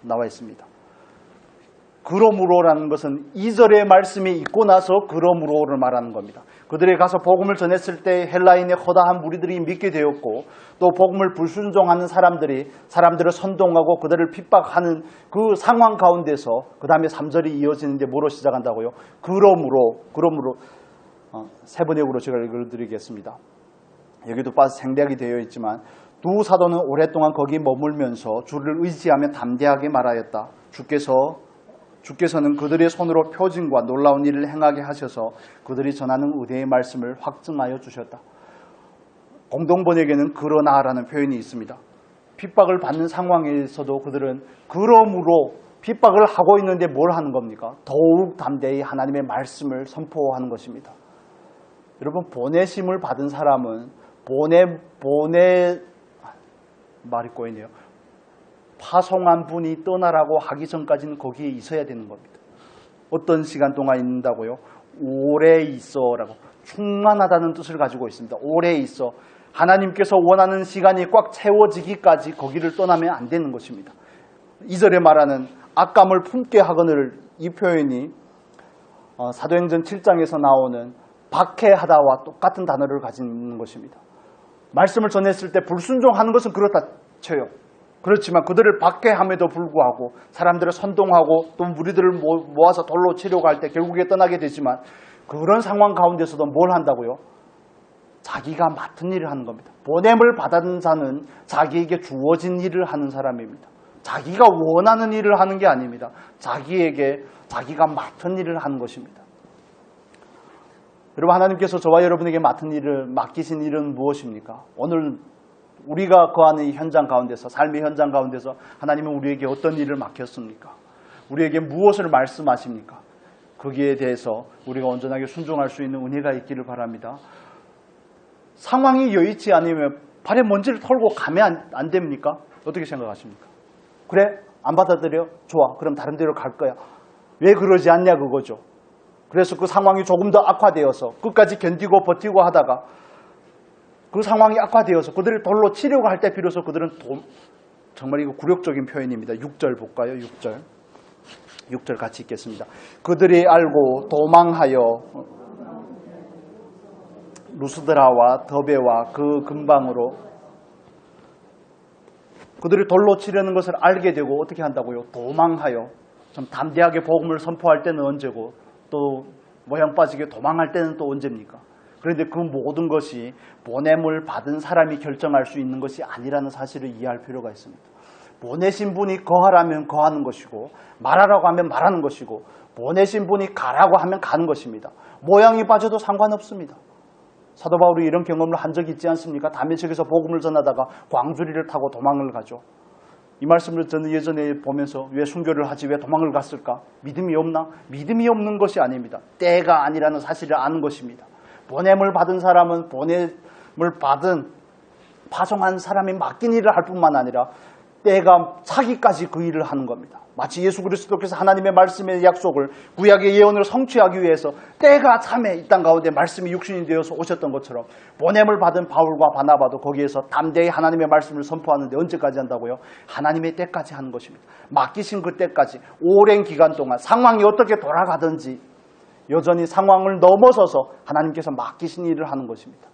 나와 있습니다. 그러므로라는 것은 2절의 말씀이 있고 나서 그러므로를 말하는 겁니다. 그들이 가서 복음을 전했을 때 헬라인의 허다한 무리들이 믿게 되었고 또 복음을 불순종하는 사람들을 선동하고 그들을 핍박하는 그 상황 가운데서 그 다음에 3절이 이어지는데 뭐로 시작한다고요? 그러므로 세 번의 역으로 제가 읽어드리겠습니다. 여기도 생략이 되어 있지만 두 사도는 오랫동안 거기 머물면서 주를 의지하며 담대하게 말하였다. 주께서는 그들의 손으로 표징과 놀라운 일을 행하게 하셔서 그들이 전하는 의대의 말씀을 확증하여 주셨다. 공동번역에는 그러나라는 표현이 있습니다. 핍박을 받는 상황에서도 그들은 그러므로 핍박을 하고 있는데 뭘 하는 겁니까? 더욱 담대히 하나님의 말씀을 선포하는 것입니다. 여러분, 보내심을 받은 사람은 말이 꼬이네요. 파송한 분이 떠나라고 하기 전까지는 거기에 있어야 되는 겁니다. 어떤 시간 동안 있는다고요? 오래 있어라고. 충만하다는 뜻을 가지고 있습니다. 오래 있어. 하나님께서 원하는 시간이 꽉 채워지기까지 거기를 떠나면 안 되는 것입니다. 2절에 말하는 악감을 품게 하거늘, 이 표현이 사도행전 7장에서 나오는 박해하다와 똑같은 단어를 가진 것입니다. 말씀을 전했을 때 불순종하는 것은 그렇다 쳐요. 그렇지만 그들을 박해함에도 불구하고 사람들을 선동하고 또 무리들을 모아서 돌로 치려고 할 때 결국에 떠나게 되지만 그런 상황 가운데서도 뭘 한다고요? 자기가 맡은 일을 하는 겁니다. 보냄을 받은 자는 자기에게 주어진 일을 하는 사람입니다. 자기가 원하는 일을 하는 게 아닙니다. 자기가 맡은 일을 하는 것입니다. 여러분, 하나님께서 저와 여러분에게 맡기신 일은 무엇입니까? 오늘 우리가 거하는 이 현장 가운데서, 삶의 현장 가운데서 하나님은 우리에게 어떤 일을 맡겼습니까? 우리에게 무엇을 말씀하십니까? 거기에 대해서 우리가 온전하게 순종할 수 있는 은혜가 있기를 바랍니다. 상황이 여의치 않으면 발에 먼지를 털고 가면 안 됩니까? 어떻게 생각하십니까? 그래? 안 받아들여? 좋아. 그럼 다른 데로 갈 거야. 왜 그러지 않냐 그거죠. 그래서 그 상황이 조금 더 악화되어서 끝까지 견디고 버티고 하다가 그 상황이 악화되어서 그들을 돌로 치려고 할 때 비로소 그들은 정말 이거 굴욕적인 표현입니다. 6절 볼까요? 6절 같이 읽겠습니다. 그들이 알고 도망하여 루스드라와 더베와 그 근방으로, 그들이 돌로 치려는 것을 알게 되고 어떻게 한다고요? 도망하여. 좀 담대하게 복음을 선포할 때는 언제고 또 모양 빠지게 도망할 때는 또 언제입니까? 그런데 그 모든 것이 보냄을 받은 사람이 결정할 수 있는 것이 아니라는 사실을 이해할 필요가 있습니다. 보내신 분이 거하라면 거하는 것이고 말하라고 하면 말하는 것이고 보내신 분이 가라고 하면 가는 것입니다. 모양이 빠져도 상관없습니다. 사도 바울이 이런 경험을 한 적이 있지 않습니까? 다메섹에서 복음을 전하다가 광주리를 타고 도망을 가죠. 이 말씀을 저는 예전에 보면서 왜 순교를 하지, 왜 도망을 갔을까? 믿음이 없나? 믿음이 없는 것이 아닙니다. 때가 아니라는 사실을 아는 것입니다. 보냄을 받은 사람은 보냄을 받은 파송한 사람이 맡긴 일을 할 뿐만 아니라 때가 차기까지 그 일을 하는 겁니다. 마치 예수 그리스도께서 하나님의 말씀의 약속을, 구약의 예언을 성취하기 위해서 때가 참에 이 땅 가운데 말씀이 육신이 되어서 오셨던 것처럼 보냄을 받은 바울과 바나바도 거기에서 담대히 하나님의 말씀을 선포하는데 언제까지 한다고요? 하나님의 때까지 하는 것입니다. 맡기신 그 때까지 오랜 기간 동안 상황이 어떻게 돌아가든지 여전히 상황을 넘어서서 하나님께서 맡기신 일을 하는 것입니다.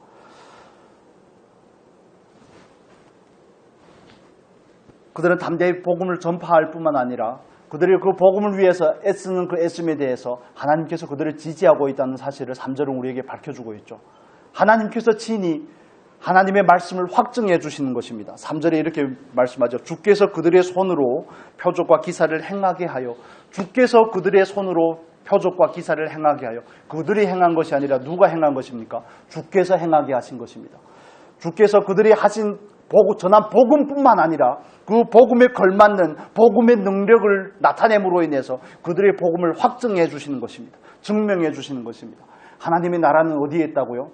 그들은 담대히 복음을 전파할 뿐만 아니라 그들이 그 복음을 위해서 애쓰는 그 애씀에 대해서 하나님께서 그들을 지지하고 있다는 사실을 3절은 우리에게 밝혀주고 있죠. 하나님께서 친히 하나님의 말씀을 확증해 주시는 것입니다. 3절에 이렇게 말씀하죠. 주께서 그들의 손으로 표적과 기사를 행하게 하여, 주께서 그들의 손으로 표적과 기사를 행하게 하여, 그들이 행한 것이 아니라 누가 행한 것입니까? 주께서 행하게 하신 것입니다. 주께서 그들이 하신 전한 복음뿐만 아니라 그 복음에 걸맞는 복음의 능력을 나타냄으로 인해서 그들의 복음을 확증해 주시는 것입니다. 증명해 주시는 것입니다. 하나님의 나라는 어디에 있다고요?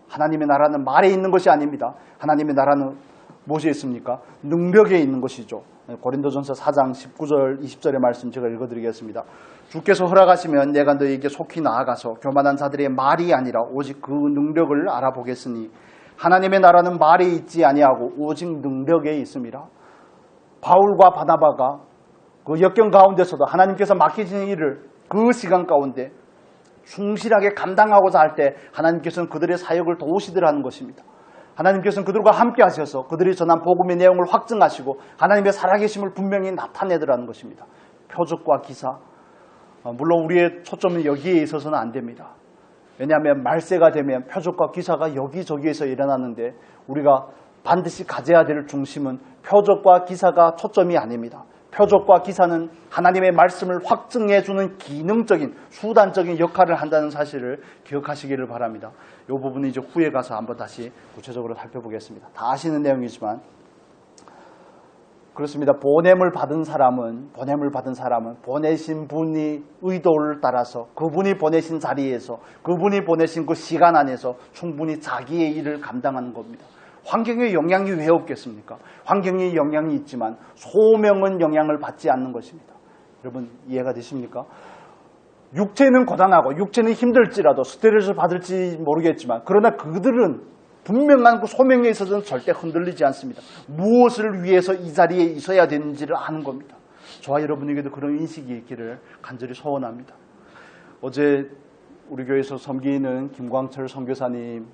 하나님의 나라는 말에 있는 것이 아닙니다. 하나님의 나라는 무엇에 있습니까? 능력에 있는 것이죠. 고린도전서 4장 19절 20절의 말씀 제가 읽어드리겠습니다. 주께서 허락하시면 내가 너희에게 속히 나아가서 교만한 자들의 말이 아니라 오직 그 능력을 알아보겠으니 하나님의 나라는 말에 있지 아니하고 오직 능력에 있습니다. 바울과 바나바가 그 역경 가운데서도 하나님께서 맡기신 일을 그 시간 가운데 충실하게 감당하고자 할 때 하나님께서는 그들의 사역을 도우시더라는 것입니다. 하나님께서는 그들과 함께 하셔서 그들이 전한 복음의 내용을 확증하시고 하나님의 살아계심을 분명히 나타내더라는 것입니다. 표적과 기사, 물론 우리의 초점은 여기에 있어서는 안 됩니다. 왜냐하면 말세가 되면 표적과 기사가 여기저기에서 일어나는데 우리가 반드시 가져야 될 중심은 표적과 기사가 초점이 아닙니다. 표적과 기사는 하나님의 말씀을 확증해주는 기능적인, 수단적인 역할을 한다는 사실을 기억하시기를 바랍니다. 이 부분은 이제 후에 가서 한번 다시 구체적으로 살펴보겠습니다. 다 아시는 내용이지만 그렇습니다. 보냄을 받은 사람은 보내신 분이 의도를 따라서 그분이 보내신 자리에서 그분이 보내신 그 시간 안에서 충분히 자기의 일을 감당하는 겁니다. 환경에 영향이 왜 없겠습니까? 환경에 영향이 있지만 소명은 영향을 받지 않는 것입니다. 여러분 이해가 되십니까? 육체는 고단하고 육체는 힘들지라도 스트레스를 받을지 모르겠지만 그러나 그들은 분명한 그 소명에 있어서는 절대 흔들리지 않습니다. 무엇을 위해서 이 자리에 있어야 되는지를 아는 겁니다. 저와 여러분에게도 그런 인식이 있기를 간절히 소원합니다. 어제 우리 교회에서 섬기는 김광철 선교사님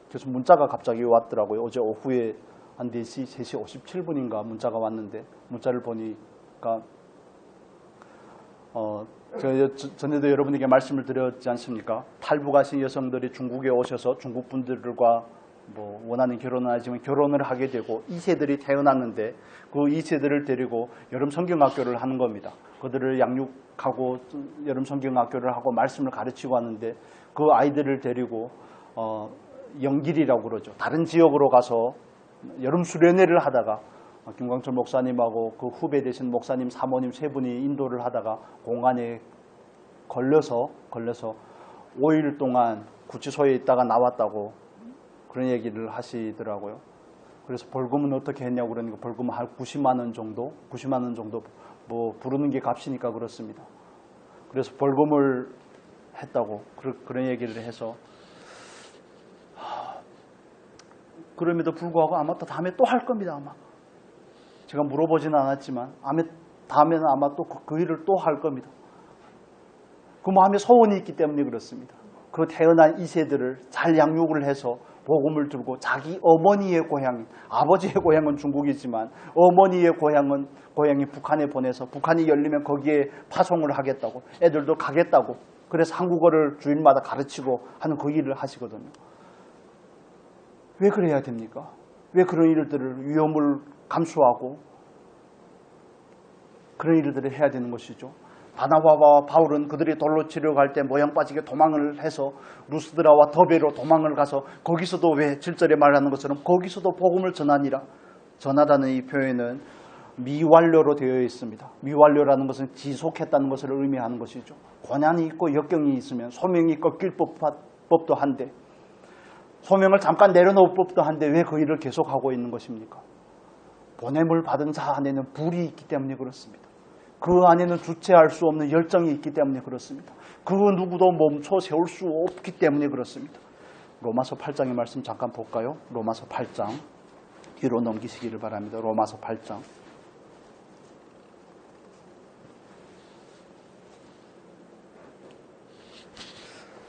그래서 문자가 갑자기 왔더라고요. 어제 오후에 한 4시 57분인가 문자가 왔는데 문자를 보니까 전에도 여러분에게 말씀을 드렸지 않습니까? 탈북하신 여성들이 중국에 오셔서 중국 분들과 원하는 결혼은 하지만 결혼을 하게 되고 2세들이 태어났는데 그 2세들을 데리고 여름 성경학교를 하는 겁니다. 그들을 양육하고 여름 성경학교를 하고 말씀을 가르치고 하는데 그 아이들을 데리고 영길이라고 그러죠. 다른 지역으로 가서 여름 수련회를 하다가 김광철 목사님하고 그 후배 되신 목사님, 사모님 세 분이 인도를 하다가 공간에 걸려서 5일 동안 구치소에 있다가 나왔다고 그런 얘기를 하시더라고요. 그래서 벌금은 어떻게 했냐고 그러니까 벌금은 한 90만 원 정도 부르는 게 값이니까 그렇습니다. 그래서 벌금을 했다고 그런 얘기를 해서 그럼에도 불구하고 아마 또 다음에 또 할 겁니다. 아마 제가 물어보지는 않았지만 다음에는 아마 또 그 일을 또 할 겁니다. 그 마음에 소원이 있기 때문에 그렇습니다. 그 태어난 2세들을 잘 양육을 해서 복음을 들고 자기 어머니의 고향, 아버지의 고향은 중국이지만 어머니의 고향이 북한에 보내서 북한이 열리면 거기에 파송을 하겠다고 애들도 가겠다고 그래서 한국어를 주일마다 가르치고 하는 그 일을 하시거든요. 왜 그래야 됩니까? 왜 그런 일들을 위험을 감수하고 그런 일들을 해야 되는 것이죠? 바나바와 바울은 그들이 돌로 치려갈 때 모양 빠지게 도망을 해서 루스드라와 더베로 도망을 가서 거기서도 왜 7절에 말하는 것처럼 거기서도 복음을 전하다는 이 표현은 미완료로 되어 있습니다. 미완료라는 것은 지속했다는 것을 의미하는 것이죠. 고난이 있고 역경이 있으면 소명이 꺾일 법도 한데 소명을 잠깐 내려놓을 법도 한데 왜 그 일을 계속하고 있는 것입니까? 보냄을 받은 자 안에는 불이 있기 때문에 그렇습니다. 그 안에는 주체할 수 없는 열정이 있기 때문에 그렇습니다. 그 누구도 멈춰 세울 수 없기 때문에 그렇습니다. 로마서 8장의 말씀 잠깐 볼까요? 로마서 8장 뒤로 넘기시기를 바랍니다. 로마서 8장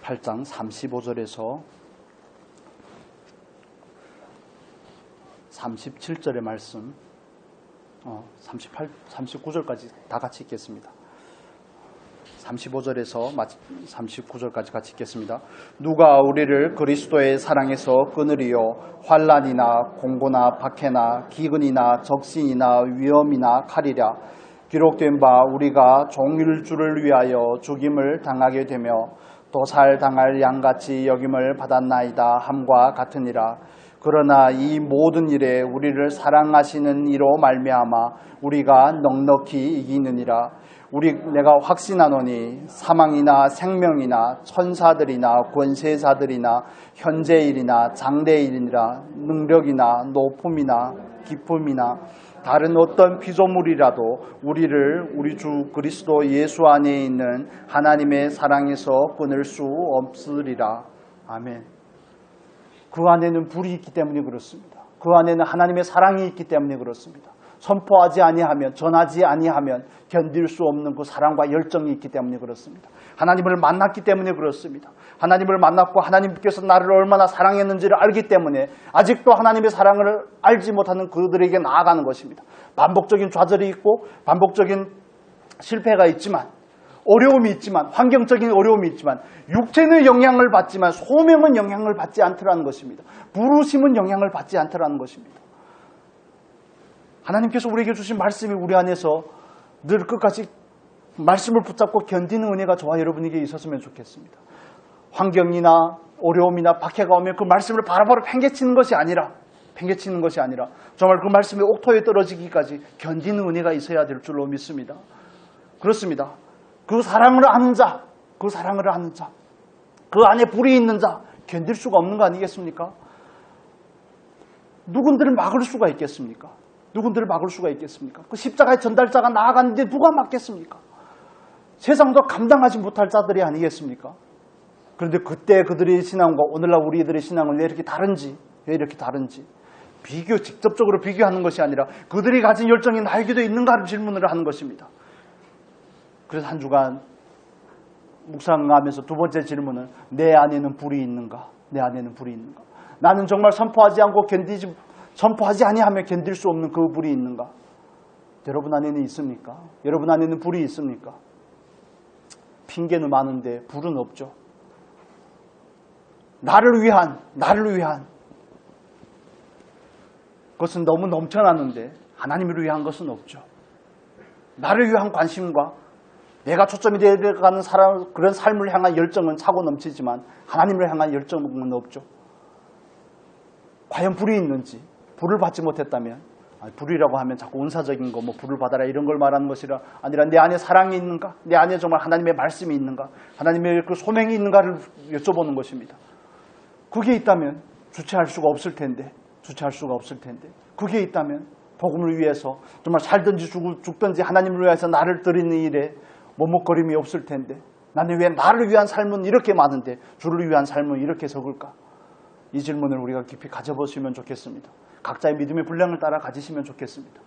8장 35절에서 37절의 말씀 39절까지 다 같이 읽겠습니다. 35절에서 39절까지 같이 읽겠습니다. 누가 우리를 그리스도의 사랑에서 끊으리요? 환난이나 공고나 박해나 기근이나 적신이나 위험이나 칼이랴. 기록된 바 우리가 종일주를 위하여 죽임을 당하게 되며 도살당할 양같이 여김을 받았나이다 함과 같으니라. 그러나 이 모든 일에 우리를 사랑하시는 이로 말미암아 우리가 넉넉히 이기느니라. 내가 확신하노니 사망이나 생명이나 천사들이나 권세자들이나 현재일이나 장래일이나 능력이나 높음이나 기쁨이나 다른 어떤 피조물이라도 우리를 우리 주 그리스도 예수 안에 있는 하나님의 사랑에서 끊을 수 없으리라. 아멘. 그 안에는 불이 있기 때문에 그렇습니다. 그 안에는 하나님의 사랑이 있기 때문에 그렇습니다. 선포하지 아니하면, 전하지 아니하면 견딜 수 없는 그 사랑과 열정이 있기 때문에 그렇습니다. 하나님을 만났기 때문에 그렇습니다. 하나님을 만났고 하나님께서 나를 얼마나 사랑했는지를 알기 때문에 아직도 하나님의 사랑을 알지 못하는 그들에게 나아가는 것입니다. 반복적인 좌절이 있고 반복적인 실패가 있지만, 어려움이 있지만, 환경적인 어려움이 있지만, 육체는 영향을 받지만 소명은 영향을 받지 않더라는 것입니다. 부르심은 영향을 받지 않더라는 것입니다. 하나님께서 우리에게 주신 말씀이 우리 안에서 늘 끝까지 말씀을 붙잡고 견디는 은혜가 저와 여러분에게 있었으면 좋겠습니다. 환경이나 어려움이나 박해가 오면 그 말씀을 바로바로 팽개치는 것이 아니라 정말 그 말씀이 옥토에 떨어지기까지 견디는 은혜가 있어야 될 줄로 믿습니다. 그렇습니다. 그 사랑을 아는 자, 그 안에 불이 있는 자 견딜 수가 없는 거 아니겠습니까? 누군들을 막을 수가 있겠습니까? 그 십자가의 전달자가 나아가는데 누가 막겠습니까? 세상도 감당하지 못할 자들이 아니겠습니까? 그런데 그때 그들의 신앙과 오늘날 우리들의 신앙은 왜 이렇게 다른지 직접적으로 비교하는 것이 아니라 그들이 가진 열정이 나에게도 있는가를 질문을 하는 것입니다. 그래서 한 주간 묵상하면서 두 번째 질문은 내 안에는 불이 있는가? 나는 정말 선포하지 아니하면 견딜 수 없는 그 불이 있는가? 여러분 안에는 있습니까? 여러분 안에는 불이 있습니까? 핑계는 많은데 불은 없죠. 나를 위한 것은 너무 넘쳐나는데 하나님을 위한 것은 없죠. 나를 위한 관심과 내가 초점이 되어가는 그런 삶을 향한 열정은 차고 넘치지만 하나님을 향한 열정은 없죠. 과연 불이 있는지, 불을 받지 못했다면, 불이라고 하면 자꾸 은사적인 거, 불을 받아라 이런 걸 말하는 것이라 아니라 내 안에 사랑이 있는가? 내 안에 정말 하나님의 말씀이 있는가? 하나님의 그 소명이 있는가를 여쭤보는 것입니다. 그게 있다면 주체할 수가 없을 텐데 그게 있다면 복음을 위해서 정말 살든지 죽든지 하나님을 위해서 나를 드리는 일에 머뭇거림이 없을 텐데 나는 왜 나를 위한 삶은 이렇게 많은데 주를 위한 삶은 이렇게 적을까? 이 질문을 우리가 깊이 가져보시면 좋겠습니다. 각자의 믿음의 분량을 따라 가지시면 좋겠습니다.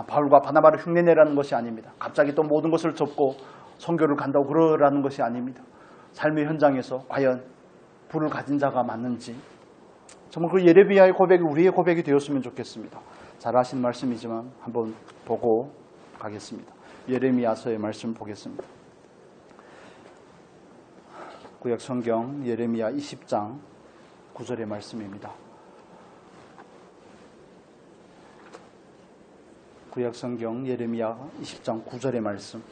바울과 바나바를 흉내내라는 것이 아닙니다. 갑자기 또 모든 것을 접고 선교를 간다고 그러라는 것이 아닙니다. 삶의 현장에서 과연 불을 가진 자가 맞는지 정말 그 예레미야의 고백이 우리의 고백이 되었으면 좋겠습니다. 잘 아시는 말씀이지만 한번 보고 가겠습니다. 예레미야서의 말씀 보겠습니다. 구약 성경 예레미야 20장 9절의 말씀입니다. 구약 성경 예레미야 20장 9절의 말씀.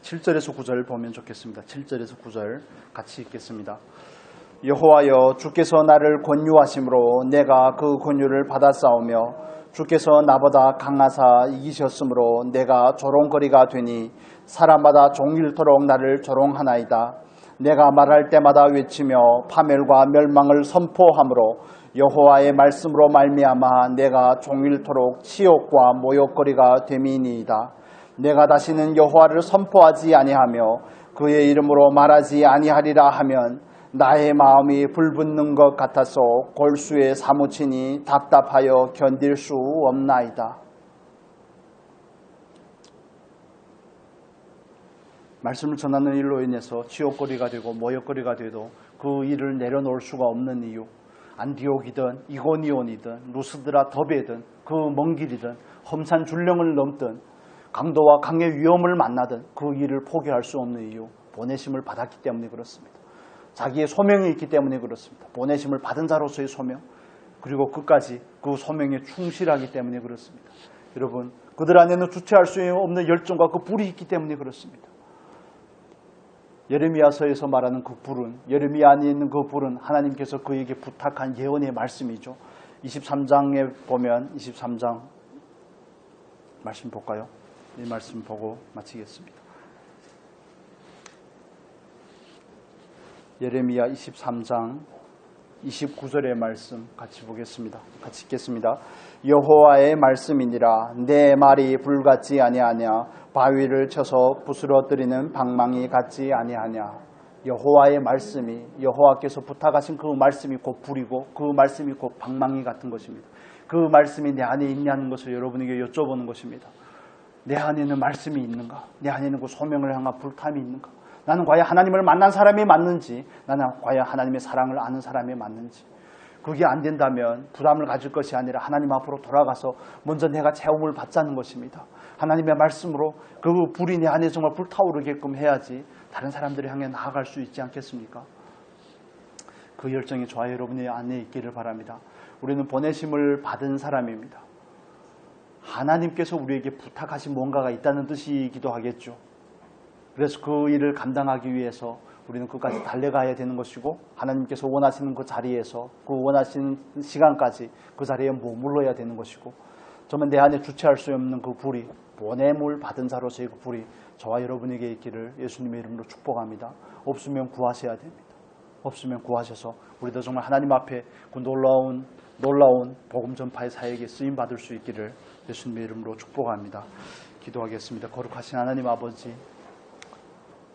7절에서 9절 보면 좋겠습니다. 7절에서 9절 같이 읽겠습니다. 여호와여 주께서 나를 권유하심으로 내가 그 권유를 받아싸우며 주께서 나보다 강하사 이기셨으므로 내가 조롱거리가 되니 사람마다 종일토록 나를 조롱하나이다. 내가 말할 때마다 외치며 파멸과 멸망을 선포함으로 여호와의 말씀으로 말미암아 내가 종일토록 치욕과 모욕거리가 됨이니이다. 내가 다시는 여호와를 선포하지 아니하며 그의 이름으로 말하지 아니하리라 하면 나의 마음이 불붙는 것 같아서 골수에 사무치니 답답하여 견딜 수 없나이다. 말씀을 전하는 일로 인해서 치욕거리가 되고 모욕거리가 돼도 그 일을 내려놓을 수가 없는 이유, 안디옥이든 이고니온이든 루스드라 더베든 그 먼 길이든 험산 줄령을 넘든 강도와 강의 위험을 만나든 그 일을 포기할 수 없는 이유, 보내심을 받았기 때문에 그렇습니다. 자기의 소명이 있기 때문에 그렇습니다. 보내심을 받은 자로서의 소명, 그리고 끝까지 그 소명에 충실하기 때문에 그렇습니다. 여러분, 그들 안에는 주체할 수 없는 열정과 그 불이 있기 때문에 그렇습니다. 예레미야서에서 말하는 그 불은, 예레미야 안에 있는 그 불은 하나님께서 그에게 부탁한 예언의 말씀이죠. 23장에 보면 23장 말씀 볼까요? 이 말씀 보고 마치겠습니다. 예레미야 23장 29절의 말씀 같이 보겠습니다. 같이 읽겠습니다. 여호와의 말씀이니라. 내 말이 불 같지 아니하냐, 바위를 쳐서 부스러뜨리는 방망이 같지 아니하냐. 여호와의 말씀이, 여호와께서 부탁하신 그 말씀이 곧 불이고 그 말씀이 곧 방망이 같은 것입니다. 그 말씀이 내 안에 있냐는 것을 여러분에게 여쭤보는 것입니다. 내 안에는 말씀이 있는가? 내 안에는 그 소명을 향한 불탐이 있는가? 나는 과연 하나님을 만난 사람이 맞는지, 나는 과연 하나님의 사랑을 아는 사람이 맞는지. 그게 안 된다면 부담을 가질 것이 아니라 하나님 앞으로 돌아가서 먼저 내가 체험을 받자는 것입니다. 하나님의 말씀으로 그 불이 내 안에 정말 불타오르게끔 해야지 다른 사람들을 향해 나아갈 수 있지 않겠습니까? 그 열정이 저와 여러분의 안에 있기를 바랍니다. 우리는 보내심을 받은 사람입니다. 하나님께서 우리에게 부탁하신 뭔가가 있다는 뜻이기도 하겠죠. 그래서 그 일을 감당하기 위해서 우리는 끝까지 달려가야 되는 것이고, 하나님께서 원하시는 그 자리에서 그 원하시는 시간까지 그 자리에 머물러야 되는 것이고, 정말 내 안에 주체할 수 없는 그 불이, 보냄을 받은 자로서의 그 불이 저와 여러분에게 있기를 예수님의 이름으로 축복합니다. 없으면 구하셔야 됩니다. 없으면 구하셔서 우리도 정말 하나님 앞에 그 놀라운 복음 전파의 사역에 쓰임 받을 수 있기를 예수님의 이름으로 축복합니다. 기도하겠습니다. 거룩하신 하나님 아버지,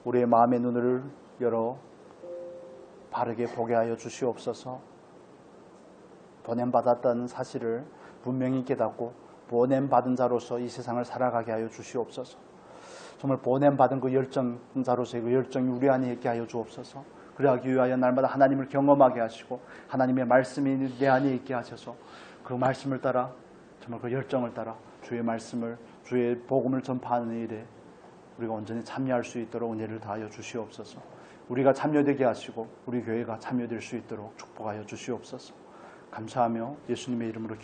우리의 마음의 눈을 열어 바르게 보게 하여 주시옵소서. 보냄받았다는 사실을 분명히 깨닫고 보냄받은 자로서 이 세상을 살아가게 하여 주시옵소서. 정말 보냄받은 그 열정자로서의 그 열정이 우리 안에 있게 하여 주옵소서. 그러하기 위하여 날마다 하나님을 경험하게 하시고 하나님의 말씀이 내 안에 있게 하셔서 그 말씀을 따라, 정말 그 열정을 따라 주의 말씀을, 주의 복음을 전파하는 일에 우리가 온전히 참여할 수 있도록 은혜를 다하여 주시옵소서. 우리가 참여되게 하시고 우리 교회가 참여될 수 있도록 축복하여 주시옵소서. 감사하며 예수님의 이름으로